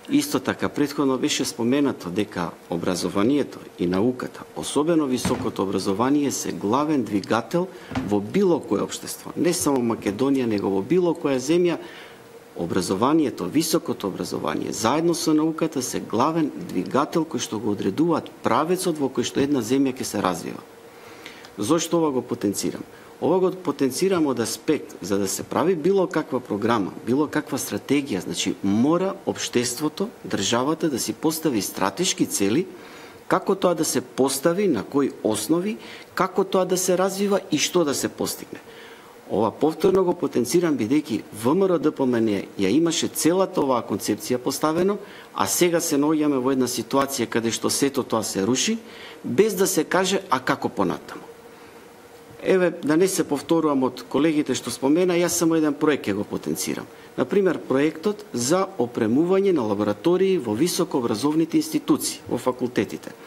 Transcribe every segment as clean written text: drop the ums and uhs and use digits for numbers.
Исто така, претходно беше споменато дека образованието и науката, особено високото образование, се главен двигател во било кое општество. Не само Македонија, него во било која земја, образованието, високото образование, заедно со науката, се главен двигател кој што го одредуваат правецот во кој што една земја ќе се развива. Зошто ова го потенцирам? Ова го потенцирам од аспект, за да се прави било каква програма, било каква стратегија, значи мора општеството, државата да си постави стратешки цели, како тоа да се постави, на кои основи, како тоа да се развива и што да се постигне. Ова повторно го потенцирам бидејќи ВМРО ДПМН ја имаше целата оваа концепција поставено, а сега се наоѓаме во една ситуација каде што сето тоа се руши, без да се каже а како понатаму. Еве, да не се повторувам од колегите што спомена, јас само еден проект ќе го потенцирам. Например, проектот за опремување на лаборатории во високообразовните институции, во факултетите.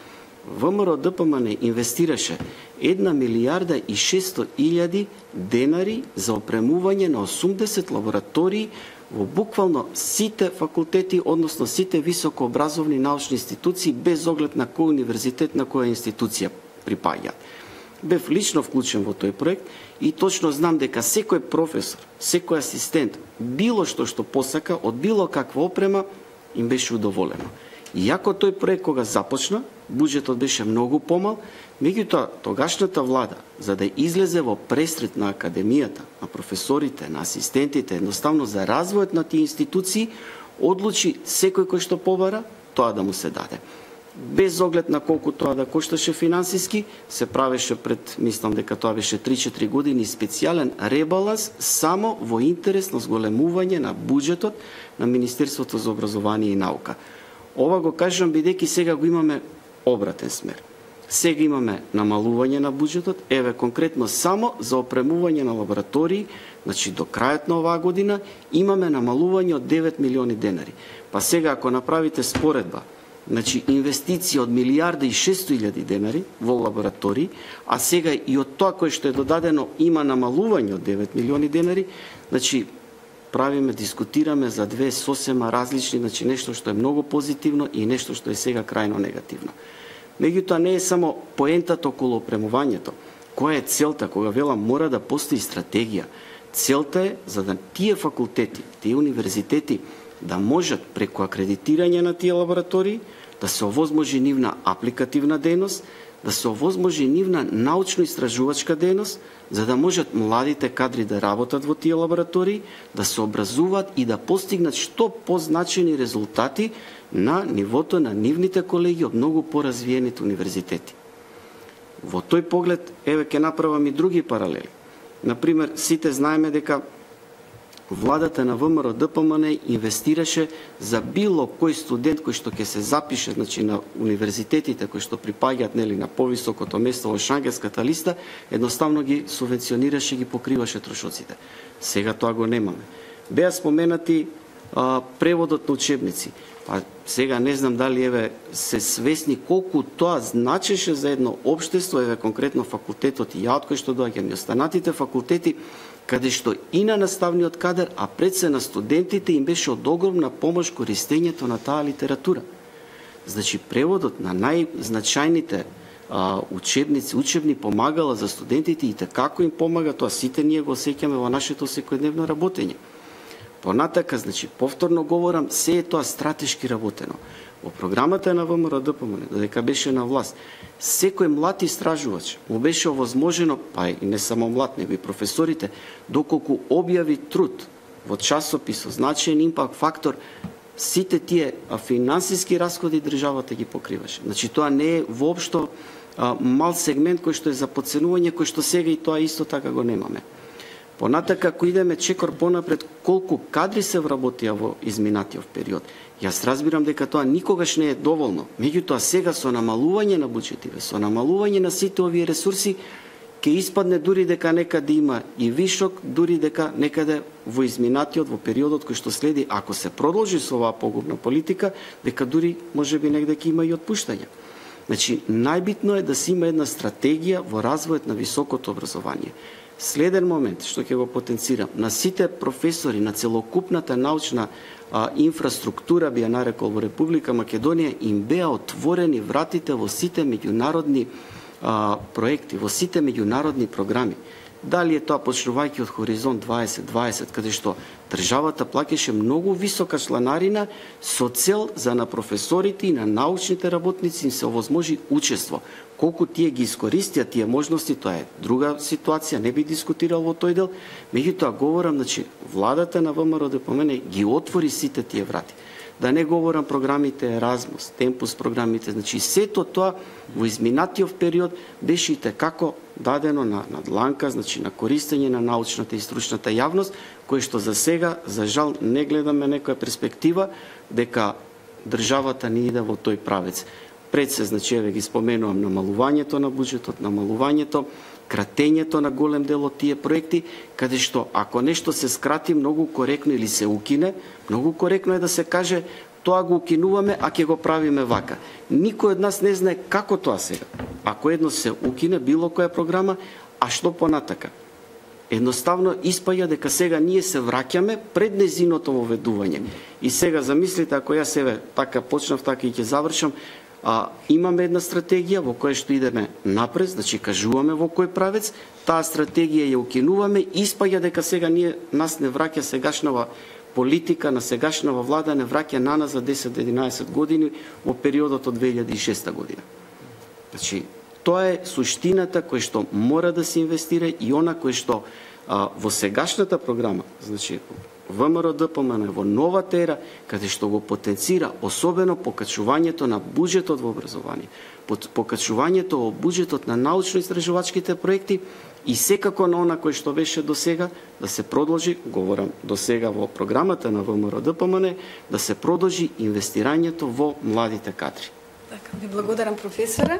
ВМРО ДПМН инвестираше 1 милијарда и 600 илјади денари за опремување на 80 лаборатории во буквално сите факултети, односно сите високообразовни научни институции, без оглед на кој универзитет, на која институција припаѓаат. Бев лично вклучен во тој проект и точно знам дека секој професор, секој асистент, било што посака од било каква опрема, им беше удоволено. Иако тој проект кога започна, буџетот беше многу помал, меѓутоа тогашната влада, за да излезе во пресрет на академијата, на професорите, на асистентите, едноставно за развојот на тие институции, одлучи секој кој што побара, тоа да му се даде. Без оглед на колку тоа да кошташе финансиски, се правеше пред, мислам дека тоа беше 3-4 години, специјален ребаланс само во интерес на зголемување на буџетот на Министерството за образование и наука. Ова го кажам бидејќи сега го имаме обратен смер. Сега имаме намалување на буџетот, еве конкретно само за опремување на лаборатории, значи до крајот на оваа година имаме намалување од 9 милиони денари. Па сега ако направите споредба, значи инвестиција од 1 милијарда и 600 илјади денари во лаборатории, а сега и од тоа кое што е додадено има намалување од 9 милиони денари, значи правиме, дискутираме за две сосема различни, значи нешто што е многу позитивно и нешто што е сега крајно негативно. Меѓутоа не е само поентата околу опремувањето. Која е целта? Кога велам мора да постои стратегија. Целта е за да тие факултети, тие универзитети да можат преку акредитирање на тие лаборатории да се овозможи нивна апликативна дејност, да се овозможи нивна научно-истражувачка дејност, за да можат младите кадри да работат во тие лаборатории, да се образуваат и да постигнат што позначени резултати на нивото на нивните колеги од многу поразвиените универзитети. Во тој поглед, еве ќе направам и други паралели. Например, сите знаеме дека владата на ВМРО ДПМН инвестираше за било кој студент кој што ќе се запише, значи на универзитетите кои што припаѓаат нели на повисокото место во Шангенската листа, едноставно ги субвенционираше, ги покриваше трошоците. Сега тоа го немаме. Беа споменати преводот на учебници. Па сега не знам дали еве се свесни колку тоа значеше за едно општество, еве конкретно факултетот и ја од кој што доаѓам и останатите факултети, каде што и на наставниот кадар, а пред се на студентите им беше од огромна помош користењето на таа литература. Значи преводот на најзначајните учебници, учебни помагала за студентите и како им помага, тоа сите ние го осеќаме во нашето секојдневно работење. Понатака, значи, повторно говорам, се е тоа стратешки работено. Во програмата на ВМРО ДПМН, додека беше на власт, секој млад истражувач му беше овозможено, па и не само млад, него и професорите, доколку објави труд во часопис со значаен импакт фактор, сите тие финансиски расходи државата ги покриваше. Значи, тоа не е воопшто мал сегмент кој што е за подценување, кој што сега и тоа исто така го немаме. Понатака, ако идеме чекор понапред, колку кадри се вработија во изминатиот период, јас разбирам дека тоа никогаш не е доволно. Меѓутоа сега со намалување на буџетиве, со намалување на сите овие ресурси, ќе испадне дури дека некаде има и вишок, дури дека некаде во изминатиот, во периодот кој што следи, ако се продолжи со оваа погубна политика, дека дури можеби негде ќе има и отпуштање. Значи, најбитно е да се има една стратегија во развојот на високото образование. Следен момент што ќе го потенцирам, на сите професори, на целокупната научна инфраструктура, би ја нарекол во Република Македонија, им беа отворени вратите во сите меѓународни проекти, во сите меѓународни програми. Дали е тоа почнувајќи од Хоризонт 2020, каде што државата плаќаше многу висока чланарина со цел за на професорите и на научните работници им се овозможи учество. Колку тие ги искористија тие можности, тоа е друга ситуација, не би дискутирал во тој дел, меѓутоа говорам, значи, владата на ВМРО ДПМН ги отвори сите тие врати. Да не говорам програмите Еразмус, Темпус програмите, значи сето тоа во изминатиот период беше и како дадено на дланка, значи на користење на научната и стручната јавност, кој што за сега, за жал, не гледаме некоја перспектива дека државата не иде во тој правец. Пред се, значи, еве ги споменувам намалувањето на буџетот, намалувањето, кратењето на голем дел од тие проекти, каде што ако нешто се скрати многу коректно или се укине, многу коректно е да се каже тоа го укинуваме, а ќе го правиме вака. Никој од нас не знае како тоа сега. Ако едно се укине било која програма, а што понатака? Едноставно испаѓа дека сега ние се враќаме пред незиното воведување. И сега замислите, ако јас себе така почнав, така и ќе завршам, имаме една стратегија во која што идеме напред, значи кажуваме во кој правец, таа стратегија ја укинуваме, испаѓа дека сега нас не враќа сегашнава политика на сегашнава влада, не враќа на нас за 10-11 години во периодот од 2006 година. Значи, тоа е суштината која што мора да се инвестира и она кој што во сегашната програма, значи ВМРО ДПМН во новата ера, каде што го потенцира особено покачувањето на буџетот во образование, покачувањето во буџетот на научно-истражувачките проекти и секако на она кој што беше до сега, да се продолжи, говорам до сега во програмата на ВМРО ДПМН, да се продолжи инвестирањето во младите кадри. Така, ви благодарам, професоре.